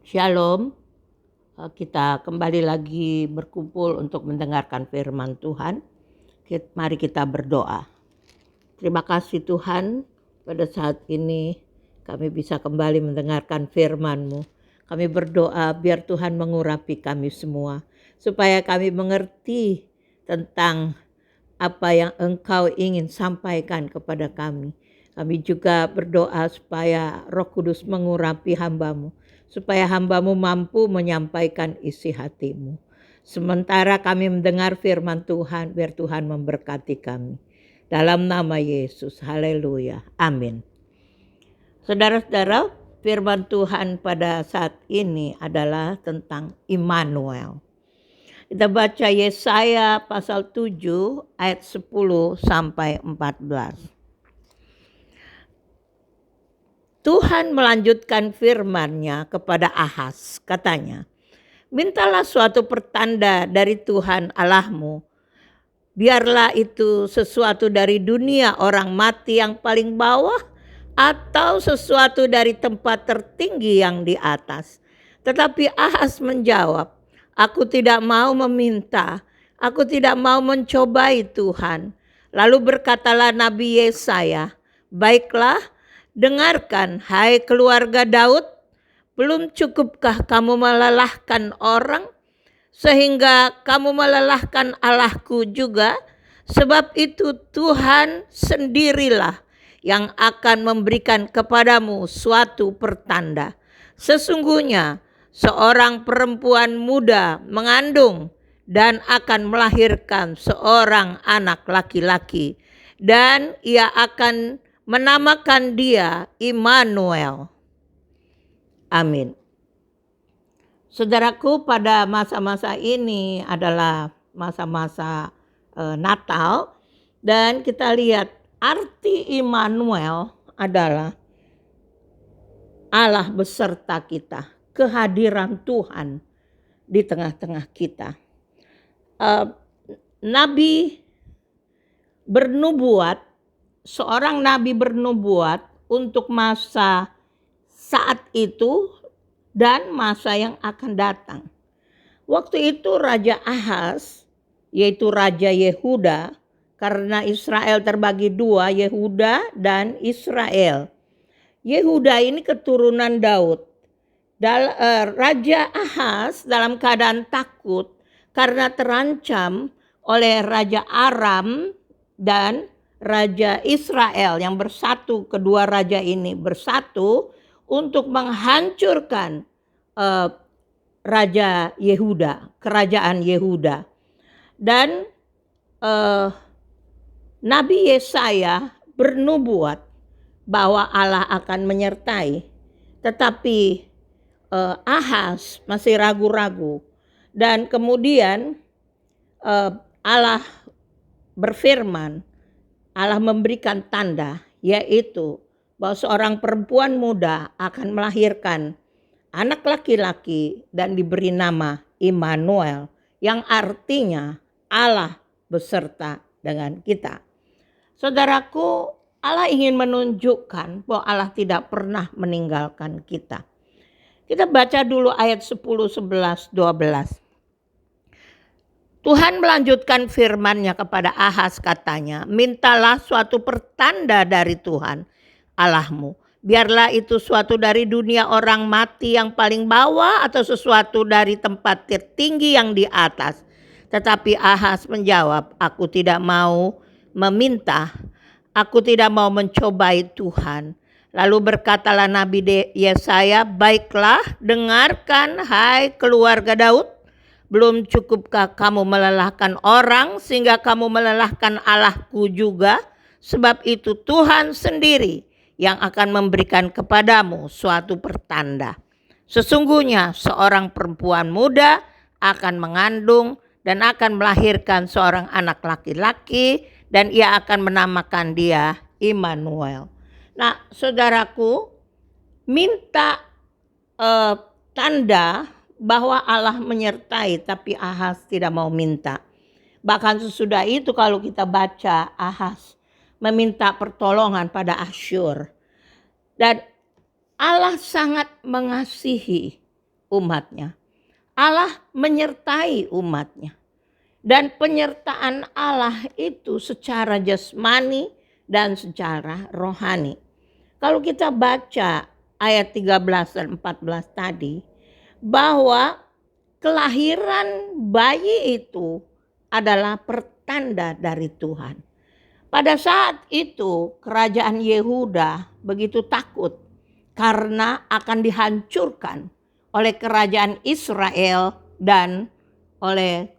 Shalom, kita kembali lagi berkumpul untuk mendengarkan firman Tuhan. Mari kita berdoa. Terima kasih Tuhan, pada saat ini kami bisa kembali mendengarkan firman-Mu. Kami berdoa biar Tuhan mengurapi kami semua, supaya kami mengerti tentang apa yang Engkau ingin sampaikan kepada kami. Kami juga berdoa supaya Roh Kudus mengurapi hamba-Mu, supaya hamba-Mu mampu menyampaikan isi hati-Mu. Sementara kami mendengar firman Tuhan, biar Tuhan memberkati kami. Dalam nama Yesus, haleluya, amin. Saudara-saudara, firman Tuhan pada saat ini adalah tentang Immanuel. Kita baca Yesaya pasal 7 ayat 10 sampai 14. Tuhan melanjutkan firman-Nya kepada Ahaz, katanya, mintalah suatu pertanda dari Tuhan Allahmu. Biarlah itu sesuatu dari dunia orang mati yang paling bawah atau sesuatu dari tempat tertinggi yang di atas. Tetapi Ahaz menjawab, aku tidak mau meminta, aku tidak mau mencobai Tuhan. Lalu berkatalah Nabi Yesaya, baiklah, dengarkan hai keluarga Daud, belum cukupkah kamu melelahkan orang sehingga kamu melelahkan Allahku juga? Sebab itu Tuhan sendirilah yang akan memberikan kepadamu suatu pertanda. Sesungguhnya seorang perempuan muda mengandung dan akan melahirkan seorang anak laki-laki, dan ia akan menamakan dia Immanuel. Amin. Saudaraku, pada masa-masa ini adalah masa-masa Natal, dan kita lihat arti Immanuel adalah Allah beserta kita, kehadiran Tuhan di tengah-tengah kita. Nabi bernubuat, seorang nabi bernubuat untuk masa saat itu dan masa yang akan datang. Waktu itu Raja Ahaz, yaitu Raja Yehuda, karena Israel terbagi dua, Yehuda dan Israel. Yehuda ini keturunan Daud. Raja Ahaz dalam keadaan takut karena terancam oleh Raja Aram dan Raja Israel yang bersatu, kedua raja ini bersatu untuk menghancurkan Raja Yehuda, kerajaan Yehuda. Dan Nabi Yesaya bernubuat bahwa Allah akan menyertai, tetapi Ahaz masih ragu-ragu. Dan kemudian Allah berfirman, Allah memberikan tanda, yaitu bahwa seorang perempuan muda akan melahirkan anak laki-laki dan diberi nama Immanuel, yang artinya Allah beserta dengan kita. Saudaraku, Allah ingin menunjukkan bahwa Allah tidak pernah meninggalkan kita. Kita baca dulu ayat 10, 11, 12. Tuhan melanjutkan firman-Nya kepada Ahaz, katanya, mintalah suatu pertanda dari Tuhan Allahmu. Biarlah itu suatu dari dunia orang mati yang paling bawah atau sesuatu dari tempat tertinggi yang di atas. Tetapi Ahaz menjawab, aku tidak mau meminta, aku tidak mau mencobai Tuhan. Lalu berkatalah Nabi Yesaya, baiklah, dengarkan hai keluarga Daud, belum cukupkah kamu melelahkan orang sehingga kamu melelahkan Allahku juga? Sebab itu Tuhan sendiri yang akan memberikan kepadamu suatu pertanda. Sesungguhnya seorang perempuan muda akan mengandung dan akan melahirkan seorang anak laki-laki, dan ia akan menamakan dia Immanuel. Nah, saudaraku, minta tanda bahwa Allah menyertai, tapi Ahaz tidak mau minta. Bahkan sesudah itu kalau kita baca, Ahaz meminta pertolongan pada Asyur. Dan Allah sangat mengasihi umatnya. Allah menyertai umatnya. Dan penyertaan Allah itu secara jasmani dan secara rohani. Kalau kita baca ayat 13 dan 14 tadi, bahwa kelahiran bayi itu adalah pertanda dari Tuhan. Pada saat itu kerajaan Yehuda begitu takut karena akan dihancurkan oleh kerajaan Israel dan oleh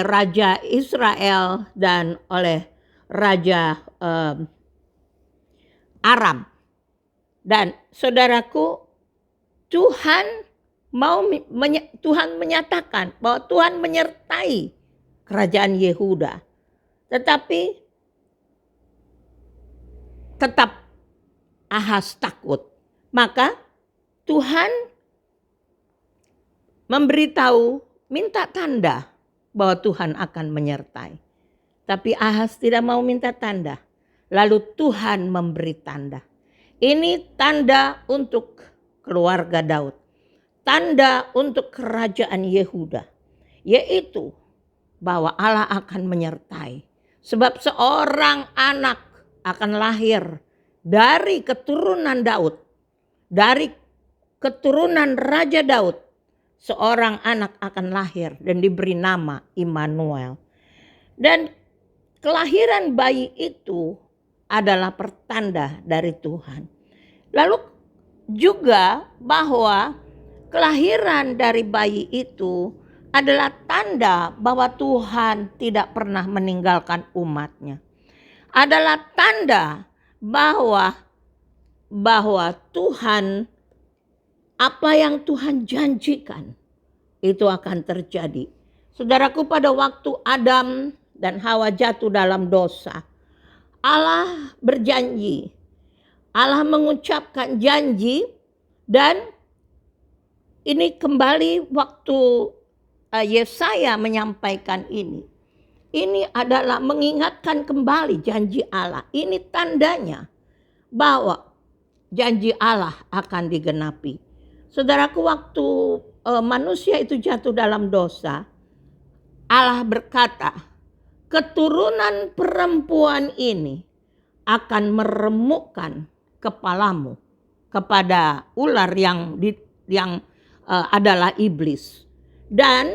Raja Israel dan oleh Raja Aram. Dan saudaraku, Tuhan menyatakan bahwa Tuhan menyertai kerajaan Yehuda. Tetapi tetap Ahaz takut. Maka Tuhan memberitahu, minta tanda bahwa Tuhan akan menyertai. Tapi Ahaz tidak mau minta tanda. Lalu Tuhan memberi tanda. Ini tanda untuk keluarga Daud. Tanda untuk kerajaan Yehuda. Yaitu bahwa Allah akan menyertai. Sebab seorang anak akan lahir dari keturunan Daud. Dari keturunan Raja Daud. Seorang anak akan lahir dan diberi nama Immanuel. Dan kelahiran bayi itu adalah pertanda dari Tuhan. Lalu juga bahwa kelahiran dari bayi itu adalah tanda bahwa Tuhan tidak pernah meninggalkan umatnya. Adalah tanda bahwa Tuhan, apa yang Tuhan janjikan itu akan terjadi. Saudaraku, pada waktu Adam dan Hawa jatuh dalam dosa, Allah berjanji. Allah mengucapkan janji, dan ini kembali waktu Yesaya menyampaikan ini. Ini adalah mengingatkan kembali janji Allah. Ini tandanya bahwa janji Allah akan digenapi. Saudaraku, waktu manusia itu jatuh dalam dosa, Allah berkata, keturunan perempuan ini akan meremukkan kepalamu kepada ular yang adalah iblis, dan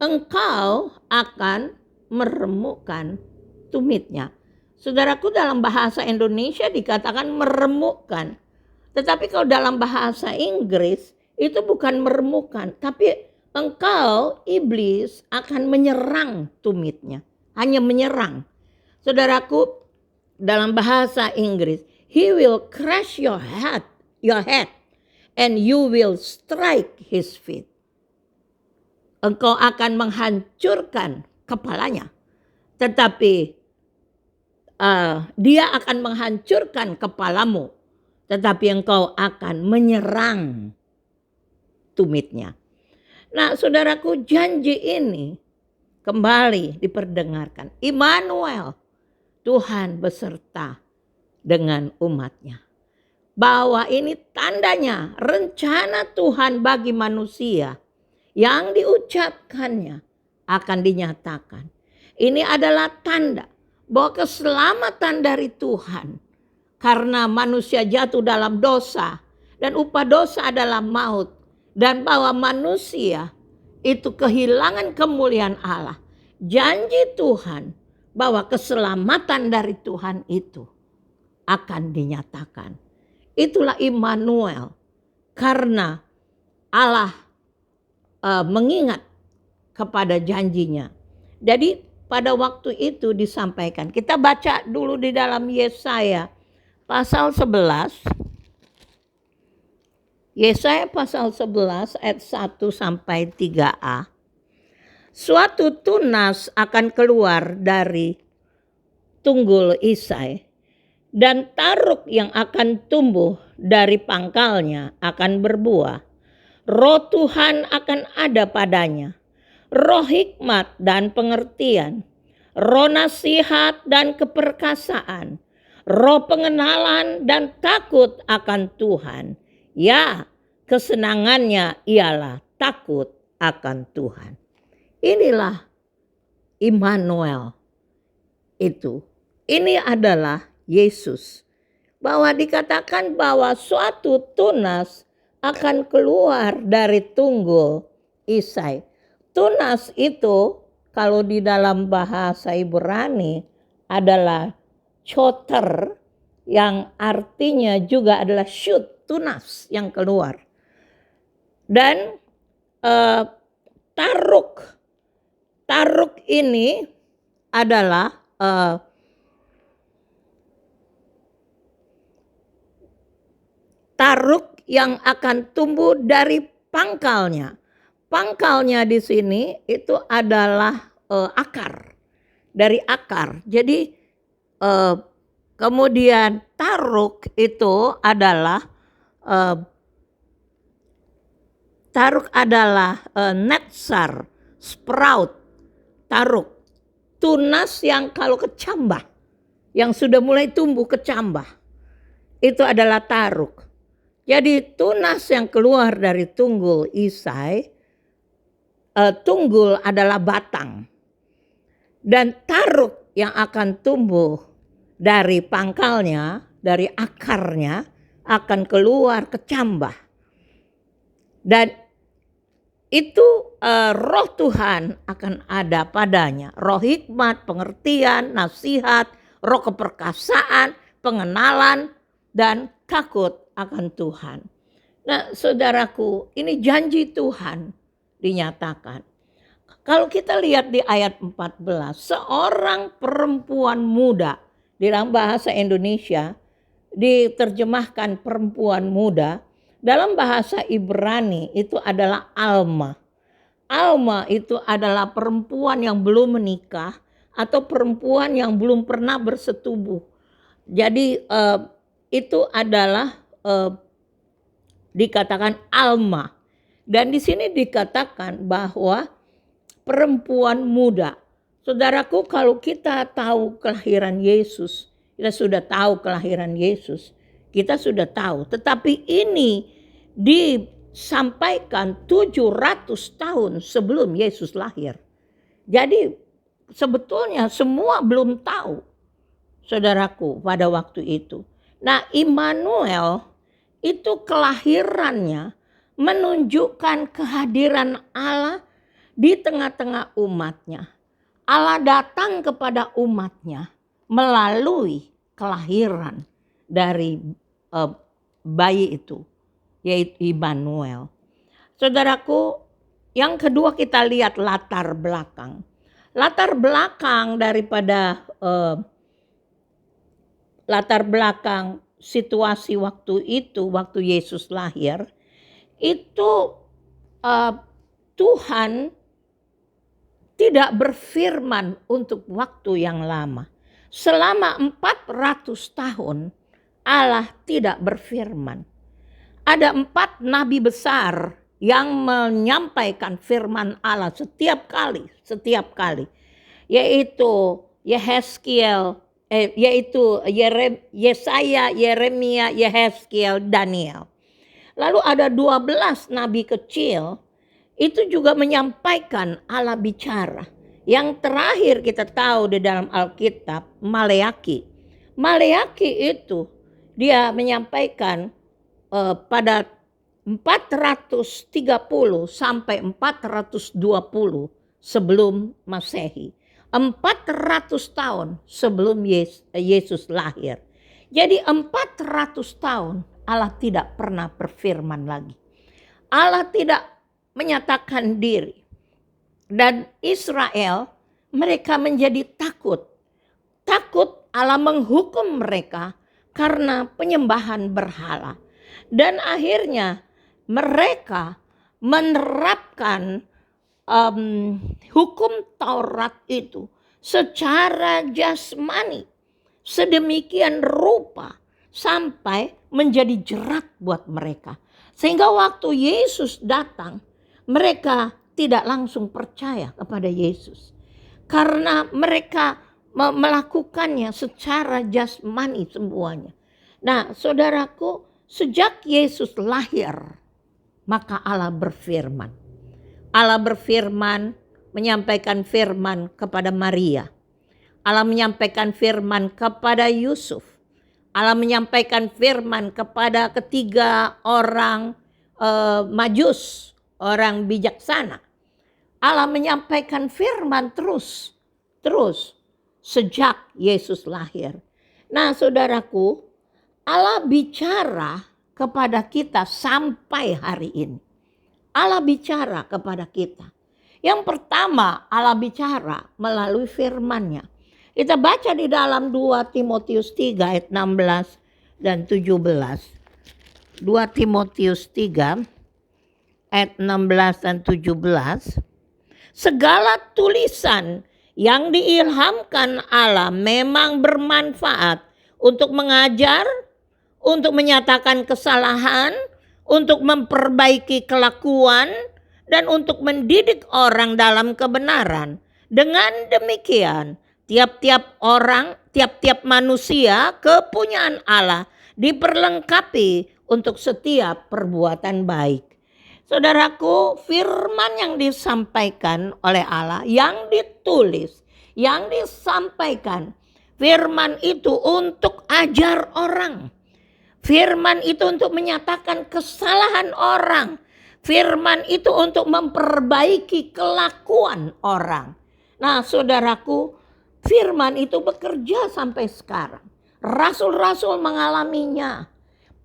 engkau akan meremukkan tumitnya. Saudaraku, dalam bahasa Indonesia dikatakan meremukkan. Tetapi kalau dalam bahasa Inggris itu bukan meremukkan, tapi engkau, iblis, akan menyerang tumitnya. Hanya menyerang. Saudaraku, dalam bahasa Inggris, he will crush your head and you will strike his feet. Engkau akan menghancurkan kepalanya, tetapi dia akan menghancurkan kepalamu, tetapi engkau akan menyerang tumitnya. Nah, saudaraku, janji ini kembali diperdengarkan. Immanuel, Tuhan beserta dengan umatnya. Bahwa ini tandanya rencana Tuhan bagi manusia yang diucapkannya akan dinyatakan. Ini adalah tanda bahwa keselamatan dari Tuhan, karena manusia jatuh dalam dosa dan upah dosa adalah maut, dan bahwa manusia itu kehilangan kemuliaan Allah. Janji Tuhan bahwa keselamatan dari Tuhan itu akan dinyatakan. Itulah Immanuel, karena Allah mengingat kepada janjinya. Jadi pada waktu itu disampaikan. Kita baca dulu di dalam Yesaya pasal 11. Yesaya pasal 11 ayat 1 sampai 3a. Suatu tunas akan keluar dari tunggul Isai, dan taruk yang akan tumbuh dari pangkalnya akan berbuah. Roh Tuhan akan ada padanya, roh hikmat dan pengertian, roh nasihat dan keperkasaan, roh pengenalan dan takut akan Tuhan. Ya, kesenangannya ialah takut akan Tuhan. Inilah Immanuel itu. Ini adalah Yesus. Bahwa dikatakan bahwa suatu tunas akan keluar dari tunggul Isai. Tunas itu kalau di dalam bahasa Ibrani adalah choter, yang artinya juga adalah shoot, tunas yang keluar. Dan taruk ini adalah taruk yang akan tumbuh dari pangkalnya. Pangkalnya di sini itu adalah akar, dari akar. Jadi kemudian taruk itu adalah netsar, sprout, taruk. Tunas yang kalau kecambah, yang sudah mulai tumbuh kecambah, itu adalah taruk. Jadi tunas yang keluar dari tunggul Isai, tunggul adalah batang. Dan taruk yang akan tumbuh dari pangkalnya, dari akarnya, akan keluar kecambah. Dan itu roh Tuhan akan ada padanya. Roh hikmat, pengertian, nasihat, roh keperkasaan, pengenalan, dan takut akan Tuhan. Nah saudaraku, ini janji Tuhan dinyatakan. Kalau kita lihat di ayat 14, seorang perempuan muda, di dalam bahasa Indonesia diterjemahkan perempuan muda, dalam bahasa Ibrani itu adalah Alma. Alma itu adalah perempuan yang belum menikah atau perempuan yang belum pernah bersetubuh. Jadi itu adalah dikatakan Alma. Dan di sini dikatakan bahwa perempuan muda. Saudaraku, kalau kita tahu kelahiran Yesus, kita sudah tahu kelahiran Yesus, kita sudah tahu. Tetapi ini disampaikan 700 tahun sebelum Yesus lahir. Jadi sebetulnya semua belum tahu, saudaraku, pada waktu itu. Nah, Immanuel itu kelahirannya menunjukkan kehadiran Allah di tengah-tengah umatnya. Allah datang kepada umatnya melalui kelahiran dari bayi itu, yaitu Immanuel. Saudaraku, yang kedua kita lihat latar belakang. Latar belakang daripada latar belakang situasi waktu itu, waktu Yesus lahir, itu Tuhan tidak berfirman untuk waktu yang lama. Selama 400 tahun Allah tidak berfirman. Ada 4 nabi besar yang menyampaikan firman Allah setiap kali. Yaitu Yehezkiel, Yesaya, Yeremia, Yehezkiel, Daniel. Lalu ada 12 nabi kecil, itu juga menyampaikan Allah bicara. Yang terakhir kita tahu di dalam Alkitab, Maleaki. Maleaki itu dia menyampaikan pada 430 sampai 420 sebelum Masehi. 400 tahun sebelum Yesus lahir. Jadi 400 tahun Allah tidak pernah berfirman lagi. Allah tidak menyatakan diri. Dan Israel, mereka menjadi takut. Takut Allah menghukum mereka karena penyembahan berhala. Dan akhirnya mereka menerapkan hukum Taurat itu secara jasmani. Sedemikian rupa sampai menjadi jerat buat mereka. Sehingga waktu Yesus datang, mereka tidak langsung percaya kepada Yesus. Karena mereka melakukannya secara jasmani semuanya. Nah, saudaraku, sejak Yesus lahir, maka Allah berfirman. Allah berfirman, menyampaikan firman kepada Maria. Allah menyampaikan firman kepada Yusuf. Allah menyampaikan firman kepada ketiga orang Majus, orang bijaksana. Allah menyampaikan firman terus sejak Yesus lahir. Nah, saudaraku, Allah bicara kepada kita sampai hari ini. Allah bicara kepada kita. Yang pertama, Allah bicara melalui firman-Nya. Kita baca di dalam 2 Timotius 3 ayat 16 dan 17. 2 Timotius 3 ayat 16 dan 17. Segala tulisan yang diilhamkan Allah memang bermanfaat untuk mengajar, untuk menyatakan kesalahan, untuk memperbaiki kelakuan, dan untuk mendidik orang dalam kebenaran. Dengan demikian, tiap-tiap manusia kepunyaan Allah diperlengkapi untuk setiap perbuatan baik. Saudaraku, firman yang disampaikan oleh Allah, yang ditulis, yang disampaikan, firman itu untuk ajar orang. Firman itu untuk menyatakan kesalahan orang. Firman itu untuk memperbaiki kelakuan orang. Nah, saudaraku, firman itu bekerja sampai sekarang. Rasul-rasul mengalaminya.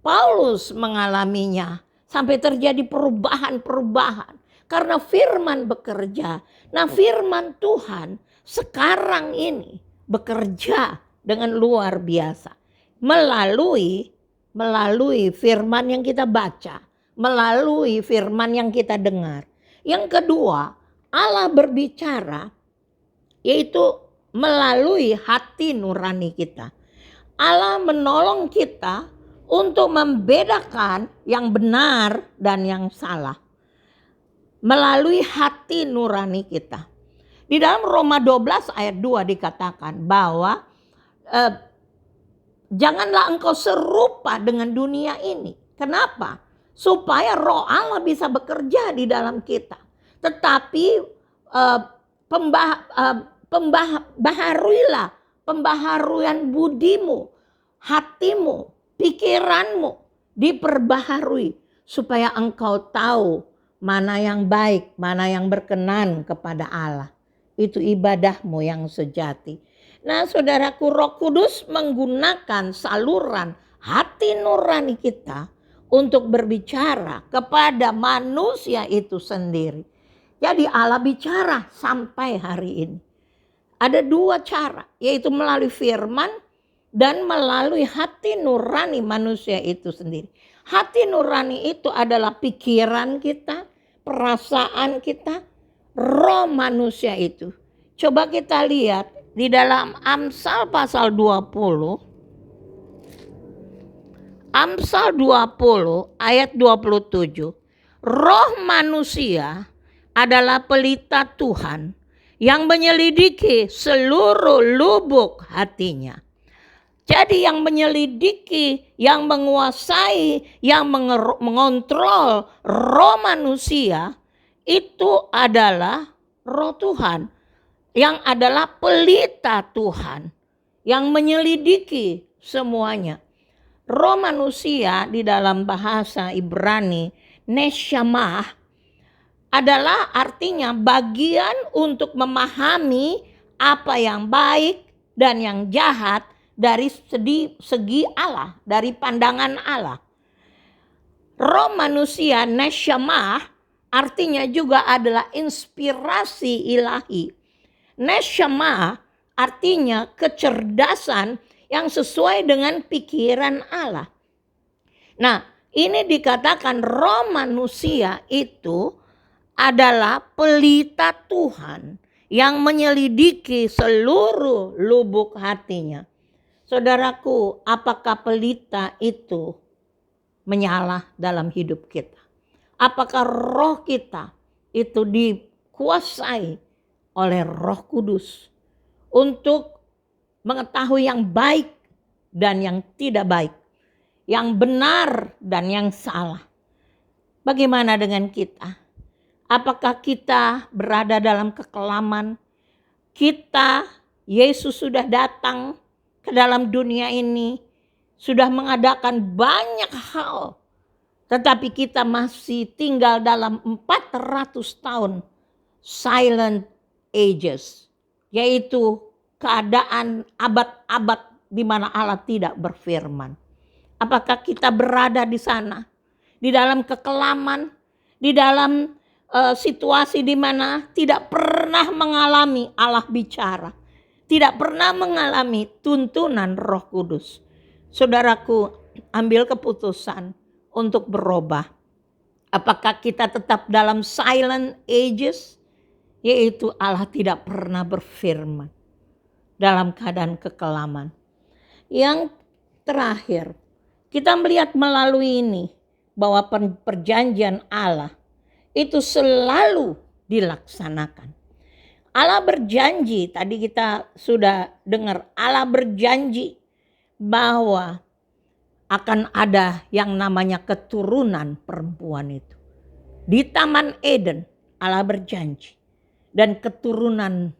Paulus mengalaminya. Sampai terjadi perubahan-perubahan. Karena firman bekerja. Nah, firman Tuhan sekarang ini bekerja dengan luar biasa. Melalui firman yang kita baca. Melalui firman yang kita dengar. Yang kedua, Allah berbicara yaitu melalui hati nurani kita. Allah menolong kita untuk membedakan yang benar dan yang salah melalui hati nurani kita. Di dalam Roma 12 ayat 2 dikatakan bahwa janganlah engkau serupa dengan dunia ini. Kenapa? Supaya roh Allah bisa bekerja di dalam kita. Tetapi pembaharuan budimu, hatimu, pikiranmu diperbaharui supaya engkau tahu mana yang baik, mana yang berkenan kepada Allah. Itu ibadahmu yang sejati. Nah, saudaraku, Roh Kudus menggunakan saluran hati nurani kita untuk berbicara kepada manusia itu sendiri. Jadi Allah bicara sampai hari ini. Ada dua cara, yaitu melalui firman dan melalui hati nurani manusia itu sendiri. Hati nurani itu adalah pikiran kita, perasaan kita, roh manusia itu. Coba kita lihat di dalam Amsal pasal 20. Amsal 20 ayat 27. Roh manusia adalah pelita Tuhan yang menyelidiki seluruh lubuk hatinya. Jadi yang menyelidiki, yang menguasai, yang mengontrol roh manusia itu adalah roh Tuhan. Yang adalah pelita Tuhan. Yang menyelidiki semuanya. Roh manusia di dalam bahasa Ibrani, neshamah, adalah artinya bagian untuk memahami apa yang baik dan yang jahat dari segi Allah, dari pandangan Allah. Roh manusia neshamah artinya juga adalah inspirasi ilahi. Neshamah artinya kecerdasan yang sesuai dengan pikiran Allah. Nah, ini dikatakan roh manusia itu adalah pelita Tuhan yang menyelidiki seluruh lubuk hatinya. Saudaraku, apakah pelita itu menyala dalam hidup kita? Apakah roh kita itu dikuasai oleh Roh Kudus untuk mengetahui yang baik dan yang tidak baik, yang benar dan yang salah? Bagaimana dengan kita? Apakah kita berada dalam kekelaman? Yesus sudah datang ke dalam dunia ini, sudah mengadakan banyak hal, tetapi kita masih tinggal dalam 400 tahun silent ages, yaitu keadaan abad-abad di mana Allah tidak berfirman. Apakah kita berada di sana, di dalam kekelaman, di dalam situasi di mana tidak pernah mengalami Allah bicara, tidak pernah mengalami tuntunan Roh Kudus? Saudaraku, ambil keputusan untuk berubah. Apakah kita tetap dalam silent ages, yaitu Allah tidak pernah berfirman dalam keadaan kekelaman? Yang terakhir, kita melihat melalui ini bahwa perjanjian Allah itu selalu dilaksanakan. Allah berjanji, tadi kita sudah dengar, Allah berjanji bahwa akan ada yang namanya keturunan perempuan itu. Di Taman Eden Allah berjanji, dan keturunan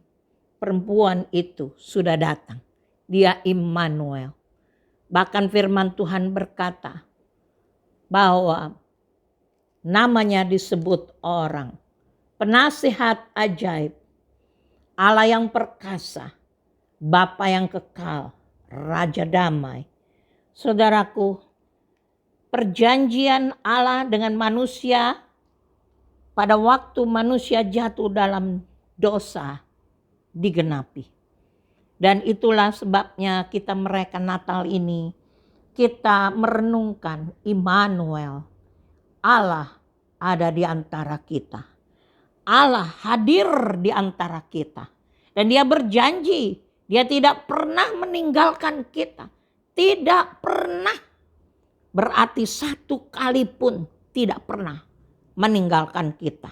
perempuan itu sudah datang. Dia Immanuel. Bahkan firman Tuhan berkata bahwa namanya disebut orang penasihat ajaib, Allah yang perkasa, Bapa yang kekal, Raja damai. Saudaraku, perjanjian Allah dengan manusia pada waktu manusia jatuh dalam dosa digenapi. Dan itulah sebabnya kita merayakan Natal ini, kita merenungkan Immanuel, Allah ada di antara kita. Allah hadir di antara kita. Dan dia berjanji, dia tidak pernah meninggalkan kita. Tidak pernah. Berarti satu kali pun tidak pernah meninggalkan kita.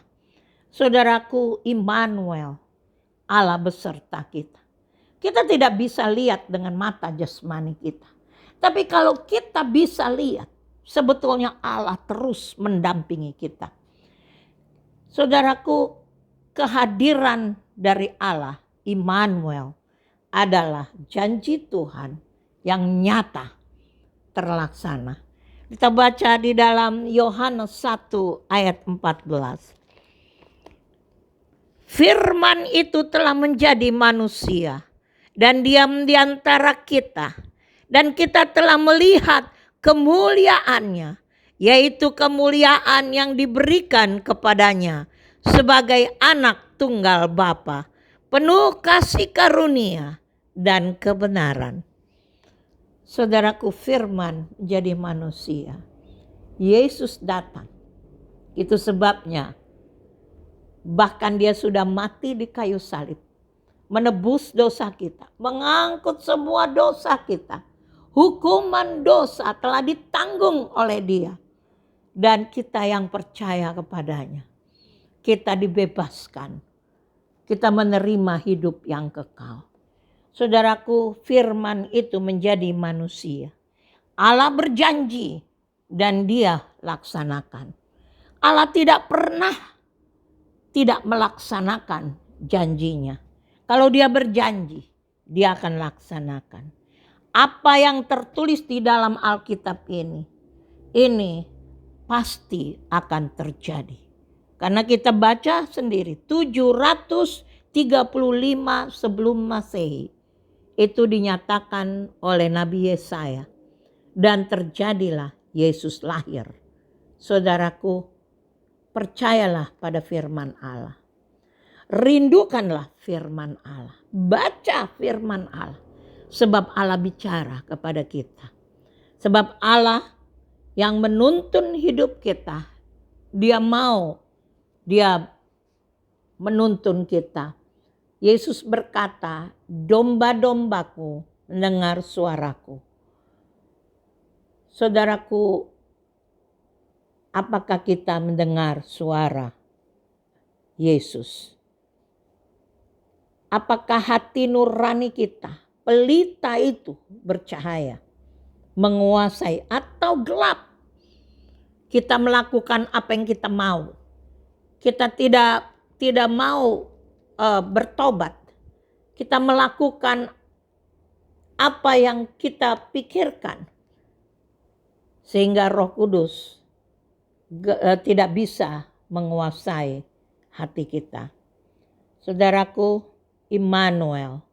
Saudaraku, Immanuel, Allah beserta kita. Kita tidak bisa lihat dengan mata jasmani kita. Tapi kalau kita bisa lihat, sebetulnya Allah terus mendampingi kita. Saudaraku, kehadiran dari Allah, Immanuel, adalah janji Tuhan yang nyata terlaksana. Kita baca di dalam Yohanes 1 ayat 14. Firman itu telah menjadi manusia dan diam di antara kita. Dan kita telah melihat kemuliaannya, yaitu kemuliaan yang diberikan kepadanya sebagai anak tunggal Bapa, penuh kasih karunia dan kebenaran. Saudaraku, firman menjadi manusia. Yesus datang. Itu sebabnya bahkan dia sudah mati di kayu salib, menebus dosa kita, mengangkut semua dosa kita. Hukuman dosa telah ditanggung oleh dia. Dan kita yang percaya kepadanya, kita dibebaskan. Kita menerima hidup yang kekal. Saudaraku, firman itu menjadi manusia. Allah berjanji dan dia laksanakan. Allah tidak pernah tidak melaksanakan janjinya. Kalau dia berjanji, dia akan laksanakan. Apa yang tertulis di dalam Alkitab ini pasti akan terjadi. Karena kita baca sendiri 735 sebelum Masehi itu dinyatakan oleh Nabi Yesaya. Dan terjadilah Yesus lahir. Saudaraku, percayalah pada firman Allah. Rindukanlah firman Allah. Baca firman Allah. Sebab Allah bicara kepada kita. Sebab Allah yang menuntun hidup kita. Dia menuntun kita. Yesus berkata, domba-dombaku mendengar suaraku. Saudaraku, apakah kita mendengar suara Yesus? Apakah hati nurani kita, pelita itu bercahaya, menguasai atau gelap? kita melakukan apa yang kita mau. Kita tidak mau bertobat. Kita melakukan apa yang kita pikirkan. Sehingga Roh Kudus tidak bisa menguasai hati kita. Saudaraku, Immanuel,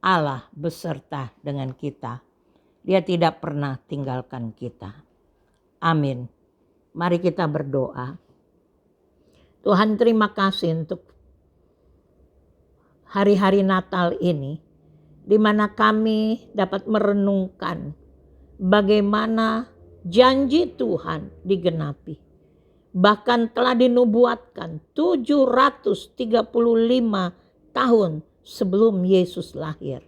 Allah beserta dengan kita. Dia tidak pernah tinggalkan kita. Amin. Mari kita berdoa. Tuhan, terima kasih untuk hari-hari Natal ini, di mana kami dapat merenungkan bagaimana janji Tuhan digenapi. Bahkan telah dinubuatkan 735 tahun sebelum Yesus lahir.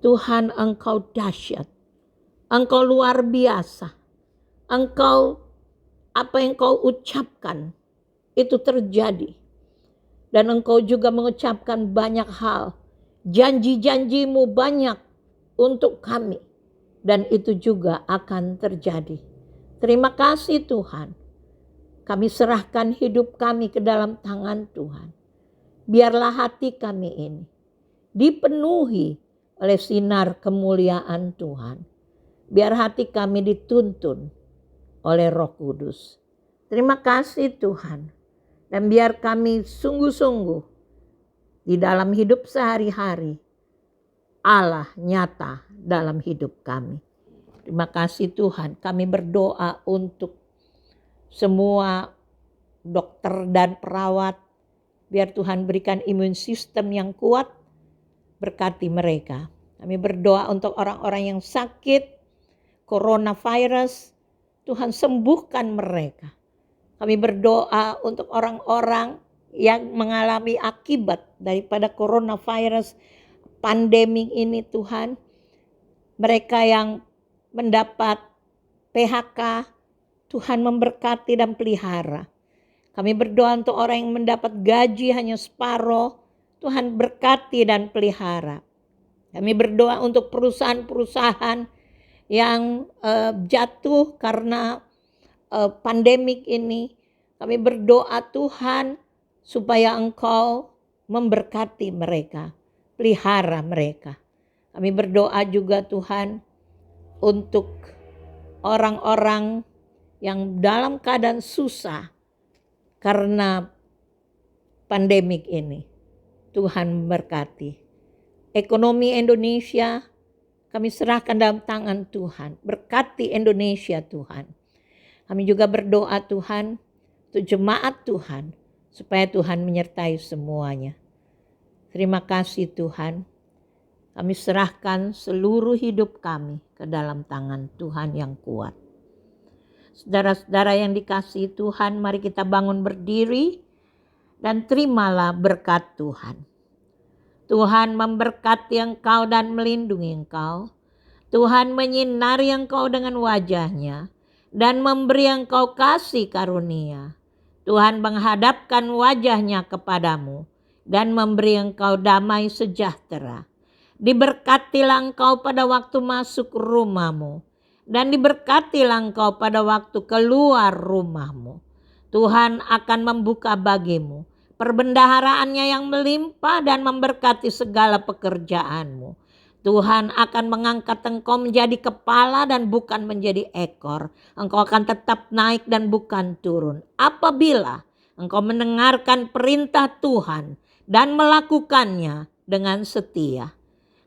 Tuhan, Engkau dahsyat, Engkau luar biasa, Engkau apa yang Kau ucapkan itu terjadi. Dan Engkau juga mengucapkan banyak hal. Janji-janjimu banyak untuk kami. Dan itu juga akan terjadi. Terima kasih Tuhan. Kami serahkan hidup kami ke dalam tangan Tuhan. Biarlah hati kami ini dipenuhi oleh sinar kemuliaan Tuhan. Biar hati kami dituntun oleh Roh Kudus. Terima kasih Tuhan. Dan biar kami sungguh-sungguh di dalam hidup sehari-hari Allah nyata dalam hidup kami. Terima kasih Tuhan. Kami berdoa untuk semua dokter dan perawat. Biar Tuhan berikan imun sistem yang kuat. Berkati mereka. Kami berdoa untuk orang-orang yang sakit coronavirus. Tuhan sembuhkan mereka. Kami berdoa untuk orang-orang yang mengalami akibat daripada coronavirus pandemi ini Tuhan. Mereka yang mendapat PHK, Tuhan memberkati dan pelihara. Kami berdoa untuk orang yang mendapat gaji hanya separuh, Tuhan berkati dan pelihara. Kami berdoa untuk perusahaan-perusahaan yang jatuh karena pandemik ini. Kami berdoa Tuhan supaya Engkau memberkati mereka, pelihara mereka. Kami berdoa juga Tuhan untuk orang-orang yang dalam keadaan susah karena pandemik ini. Tuhan memberkati. Ekonomi Indonesia kami serahkan dalam tangan Tuhan. Berkati Indonesia Tuhan. Kami juga berdoa Tuhan untuk jemaat Tuhan supaya Tuhan menyertai semuanya. Terima kasih Tuhan. Kami serahkan seluruh hidup kami ke dalam tangan Tuhan yang kuat. Saudara-saudara yang dikasihi Tuhan, mari kita bangun berdiri dan terimalah berkat Tuhan. Tuhan memberkati engkau dan melindungi engkau. Tuhan menyinari engkau dengan wajah-Nya dan memberi engkau kasih karunia. Tuhan menghadapkan wajah-Nya kepadamu dan memberi engkau damai sejahtera. Diberkatilah engkau pada waktu masuk rumahmu dan diberkatilah engkau pada waktu keluar rumahmu. Tuhan akan membuka bagimu perbendaharaannya yang melimpah dan memberkati segala pekerjaanmu. Tuhan akan mengangkat engkau menjadi kepala dan bukan menjadi ekor. Engkau akan tetap naik dan bukan turun. Apabila engkau mendengarkan perintah Tuhan dan melakukannya dengan setia.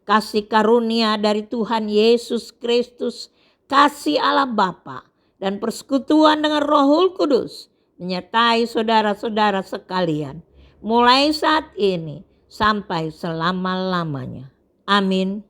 Kasih karunia dari Tuhan Yesus Kristus, kasih Allah Bapa dan persekutuan dengan Roh Kudus menyertai saudara-saudara sekalian. Mulai saat ini sampai selama-lamanya. Amin.